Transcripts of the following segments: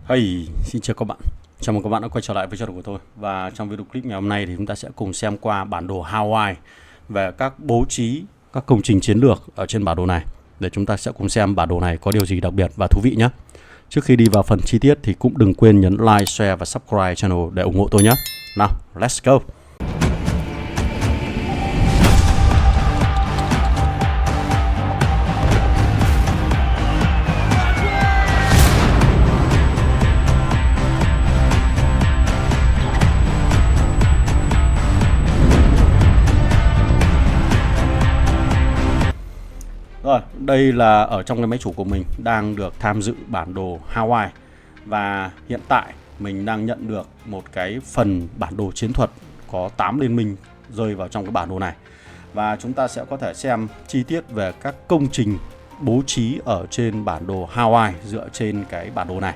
Hey, xin chào các bạn. Chào mừng các bạn đã quay trở lại với channel của tôi. Và trong video clip ngày hôm nay thì chúng ta sẽ cùng xem qua bản đồ Hawaii về các bố trí các công trình chiến lược ở trên bản đồ này, để chúng ta sẽ cùng xem bản đồ này có điều gì đặc biệt và thú vị nhé. Trước khi đi vào phần chi tiết thì cũng đừng quên nhấn like, share và subscribe channel để ủng hộ tôi nhé. Nào, let's go. Rồi, đây là ở trong cái máy chủ của mình đang được tham dự bản đồ Hawaii. Và hiện tại mình đang nhận được một cái phần bản đồ chiến thuật có 8 liên minh rơi vào trong cái bản đồ này. Và chúng ta sẽ có thể xem chi tiết về các công trình bố trí ở trên bản đồ Hawaii dựa trên cái bản đồ này.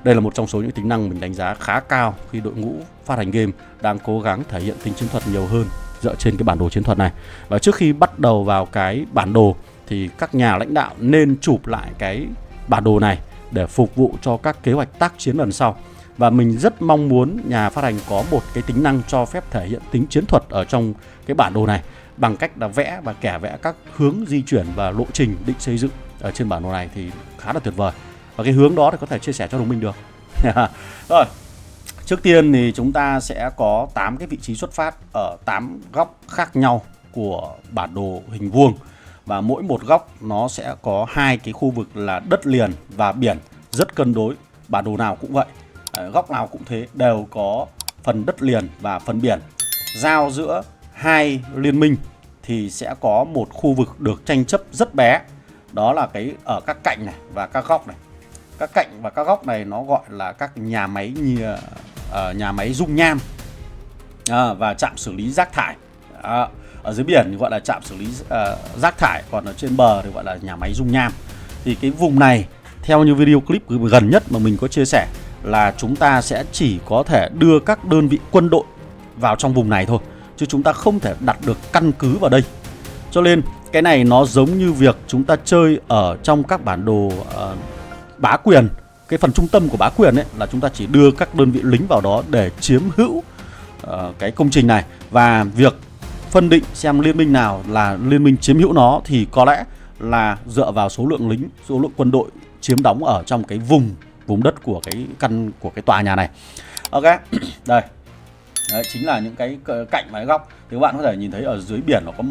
Đây là một trong số những tính năng mình đánh giá khá cao khi đội ngũ phát hành game đang cố gắng thể hiện tính chiến thuật nhiều hơn dựa trên cái bản đồ chiến thuật này. Và trước khi bắt đầu vào cái bản đồ thì các nhà lãnh đạo nên chụp lại cái bản đồ này để phục vụ cho các kế hoạch tác chiến lần sau. Và mình rất mong muốn nhà phát hành có một cái tính năng cho phép thể hiện tính chiến thuật ở trong cái bản đồ này bằng cách là vẽ và kẻ vẽ các hướng di chuyển và lộ trình định xây dựng ở trên bản đồ này thì khá là tuyệt vời. Và cái hướng đó thì có thể chia sẻ cho đồng minh được. Rồi, trước tiên thì chúng ta sẽ có 8 cái vị trí xuất phát ở 8 góc khác nhau của bản đồ hình vuông. Và mỗi một góc nó sẽ có hai cái khu vực là đất liền và biển, rất cân đối. Bản đồ nào cũng vậy, góc nào cũng thế, đều có phần đất liền và phần biển. Giao giữa hai liên minh thì sẽ có một khu vực được tranh chấp rất bé. Đó là cái ở các cạnh này và các góc này. Các cạnh và các góc này nó gọi là các nhà máy như nhà máy dung nham và trạm xử lý rác thải. Ở dưới biển thì gọi là trạm xử lý rác thải, còn ở trên bờ thì gọi là nhà máy dung nham. Thì cái vùng này theo như video clip gần nhất mà mình có chia sẻ là chúng ta sẽ chỉ có thể đưa các đơn vị quân đội vào trong vùng này thôi, chứ chúng ta không thể đặt được căn cứ vào đây. Cho nên cái này nó giống như việc chúng ta chơi ở trong các bản đồ bá quyền. Cái phần trung tâm của bá quyền ấy là chúng ta chỉ đưa các đơn vị lính vào đó để chiếm hữu cái công trình này. Và việc phân định xem liên minh nào là liên minh chiếm hữu nó thì có lẽ là dựa vào số lượng lính, số lượng quân đội chiếm đóng ở trong cái vùng đất của cái tòa nhà này. Ok, đây. Đấy chính là những cái cạnh và cái góc. Thì các bạn có thể nhìn thấy ở dưới biển nó có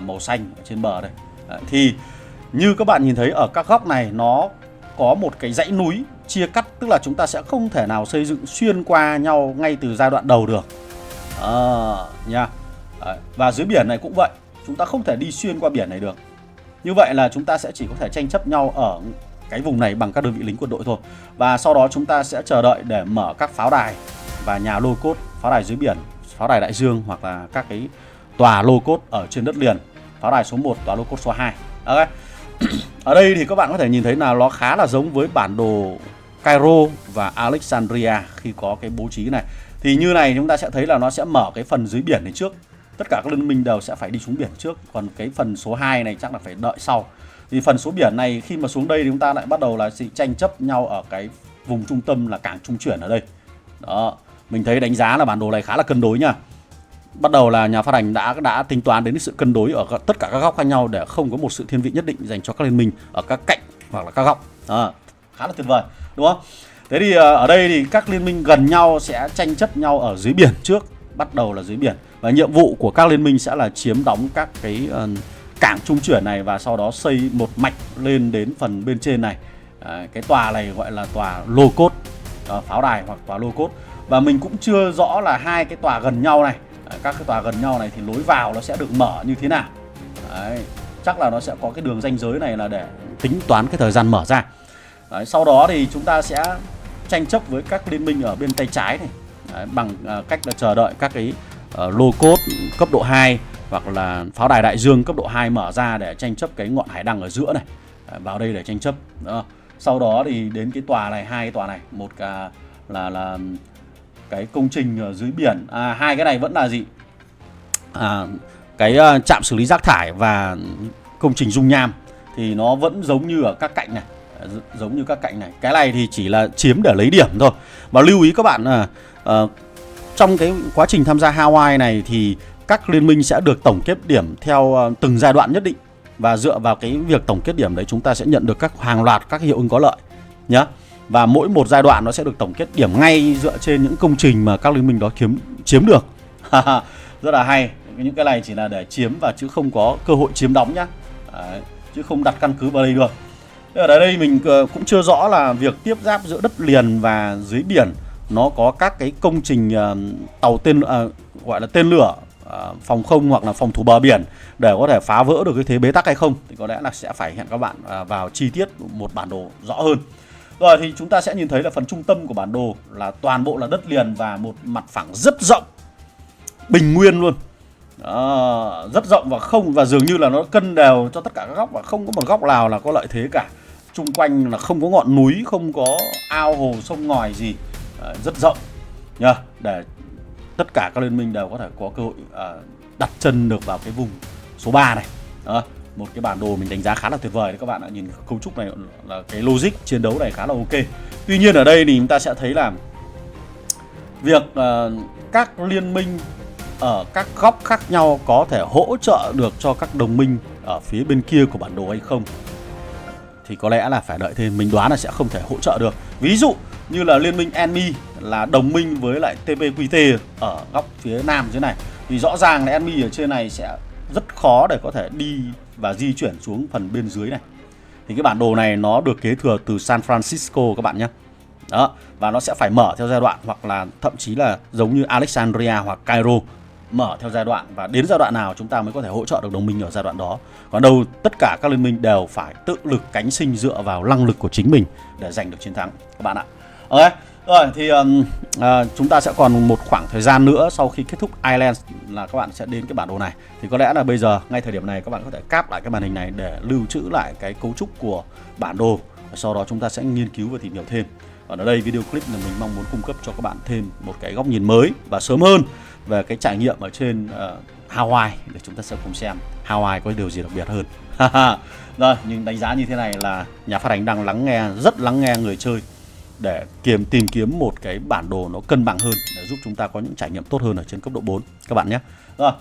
màu xanh ở trên bờ đây. Đấy, thì như các bạn nhìn thấy ở các góc này nó có một cái dãy núi chia cắt, tức là chúng ta sẽ không thể nào xây dựng xuyên qua nhau ngay từ giai đoạn đầu được. Nha. Và dưới biển này cũng vậy, chúng ta không thể đi xuyên qua biển này được. Như vậy là chúng ta sẽ chỉ có thể tranh chấp nhau ở cái vùng này bằng các đơn vị lính quân đội thôi. Và sau đó chúng ta sẽ chờ đợi để mở các pháo đài và nhà lô cốt, pháo đài dưới biển, pháo đài đại dương, hoặc là các cái tòa lô cốt ở trên đất liền. Pháo đài số 1, tòa lô cốt số 2. Ok. Ở đây thì các bạn có thể nhìn thấy là nó khá là giống với bản đồ Cairo và Alexandria khi có cái bố trí này. Thì như này chúng ta sẽ thấy là nó sẽ mở cái phần dưới biển này trước. Tất cả các liên minh đều sẽ phải đi xuống biển trước. Còn cái phần số 2 này chắc là phải đợi sau. Thì phần số biển này khi mà xuống đây thì chúng ta lại bắt đầu là tranh chấp nhau ở cái vùng trung tâm là cảng trung chuyển ở đây. Đó, mình thấy đánh giá là bản đồ này khá là cân đối nha. Bắt đầu là nhà phát hành đã tính toán đến sự cân đối ở tất cả các góc khác nhau để không có một sự thiên vị nhất định dành cho các liên minh ở các cạnh hoặc là các góc. Khá là tuyệt vời, đúng không? Thế thì ở đây thì các liên minh gần nhau sẽ tranh chấp nhau ở dưới biển trước, bắt đầu là dưới biển. Và nhiệm vụ của các liên minh sẽ là chiếm đóng các cái cảng trung chuyển này và sau đó xây một mạch lên đến phần bên trên này. Cái tòa này gọi là tòa lô cốt, pháo đài hoặc tòa lô cốt. Và mình cũng chưa rõ là hai cái tòa gần nhau này, các cái tòa gần nhau này thì lối vào nó sẽ được mở như thế nào. Đấy, chắc là nó sẽ có cái đường ranh giới này là để tính toán cái thời gian mở ra. Đấy, sau đó thì chúng ta sẽ tranh chấp với các liên minh ở bên tay trái này. Đấy, bằng cách là chờ đợi các cái lô cốt cấp độ 2 hoặc là pháo đài đại dương cấp độ 2 mở ra để tranh chấp cái ngọn hải đăng ở giữa này. Đấy, vào đây để tranh chấp. Đó. Sau đó thì đến cái tòa này, hai cái tòa này, một là cái công trình ở dưới biển, hai cái này vẫn là gì? Cái trạm xử lý rác thải và công trình dung nham thì nó vẫn giống như ở các cạnh này. giống như các cạnh này. Cái này thì chỉ là chiếm để lấy điểm thôi. Và lưu ý các bạn là trong cái quá trình tham gia Hawaii này thì các liên minh sẽ được tổng kết điểm theo từng giai đoạn nhất định, và dựa vào cái việc tổng kết điểm đấy chúng ta sẽ nhận được hàng loạt các hiệu ứng có lợi nhá. Và mỗi một giai đoạn nó sẽ được tổng kết điểm ngay dựa trên những công trình mà các liên minh đó chiếm được. Rất là hay. Những cái này chỉ là để chiếm và chứ không có cơ hội chiếm đóng nhá. Đấy, chứ không đặt căn cứ vào đây được. Ở đây mình cũng chưa rõ là việc tiếp giáp giữa đất liền và dưới biển nó có các cái công trình tàu gọi là tên lửa, phòng không hoặc là phòng thủ bờ biển để có thể phá vỡ được cái thế bế tắc hay không, thì có lẽ là sẽ phải hẹn các bạn vào chi tiết một bản đồ rõ hơn. Rồi thì chúng ta sẽ nhìn thấy là phần trung tâm của bản đồ là toàn bộ là đất liền và một mặt phẳng rất rộng, bình nguyên luôn. Rất rộng và dường như là nó cân đều cho tất cả các góc, và không có một góc nào là có lợi thế cả. Chung quanh là không có ngọn núi, không có ao hồ sông ngòi gì, rất rộng nhá, để tất cả các liên minh đều có thể có cơ hội đặt chân được vào cái vùng số 3 này. Đó, một cái bản đồ mình đánh giá khá là tuyệt vời đấy các bạn ạ. Nhìn cấu trúc này là cái logic chiến đấu này khá là ok. Tuy nhiên ở đây thì chúng ta sẽ thấy là việc các liên minh ở các góc khác nhau có thể hỗ trợ được cho các đồng minh ở phía bên kia của bản đồ hay không thì có lẽ là phải đợi thêm. Mình đoán là sẽ không thể hỗ trợ được. Ví dụ như là liên minh Enemy là đồng minh với lại TPQT ở góc phía nam dưới này, thì rõ ràng là Enemy ở trên này sẽ rất khó để có thể đi và di chuyển xuống phần bên dưới này. Thì cái bản đồ này nó được kế thừa từ San Francisco các bạn nhé. Đó, và nó sẽ phải mở theo giai đoạn, hoặc là thậm chí là giống như Alexandria hoặc Cairo, mở theo giai đoạn, và đến giai đoạn nào chúng ta mới có thể hỗ trợ được đồng minh ở giai đoạn đó. Còn đâu tất cả các liên minh đều phải tự lực cánh sinh dựa vào năng lực của chính mình để giành được chiến thắng các bạn ạ. Ok, rồi thì chúng ta sẽ còn một khoảng thời gian nữa sau khi kết thúc Islands là các bạn sẽ đến cái bản đồ này. Thì có lẽ là bây giờ ngay thời điểm này các bạn có thể cáp lại cái màn hình này để lưu trữ lại cái cấu trúc của bản đồ, và sau đó chúng ta sẽ nghiên cứu và tìm hiểu thêm. Còn ở đây video clip là mình mong muốn cung cấp cho các bạn thêm một cái góc nhìn mới và sớm hơn về cái trải nghiệm ở trên Hawaii, để chúng ta sẽ cùng xem Hawaii có điều gì đặc biệt hơn. Rồi, nhưng đánh giá như thế này là nhà phát hành đang rất lắng nghe người chơi để tìm kiếm một cái bản đồ nó cân bằng hơn để giúp chúng ta có những trải nghiệm tốt hơn ở trên cấp độ 4 các bạn nhé. Rồi,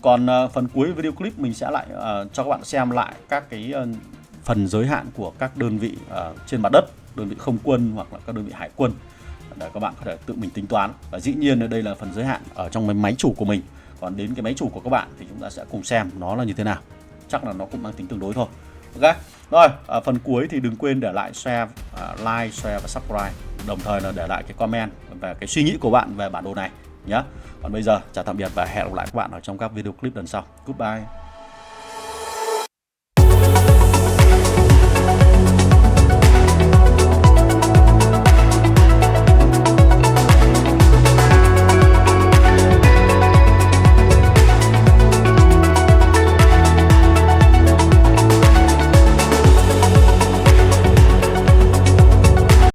còn phần cuối video clip mình sẽ lại cho các bạn xem lại các cái phần giới hạn của các đơn vị trên mặt đất, đơn vị không quân hoặc là các đơn vị hải quân, để các bạn có thể tự mình tính toán. Và dĩ nhiên ở đây là phần giới hạn ở trong máy chủ của mình, còn đến cái máy chủ của các bạn thì chúng ta sẽ cùng xem nó là như thế nào. Chắc là nó cũng mang tính tương đối thôi. Ok, rồi phần cuối thì đừng quên để lại share, like, share và subscribe, đồng thời là để lại cái comment về cái suy nghĩ của bạn về bản đồ này nhé. Còn bây giờ chào tạm biệt và hẹn gặp lại các bạn ở trong các video clip lần sau. Goodbye.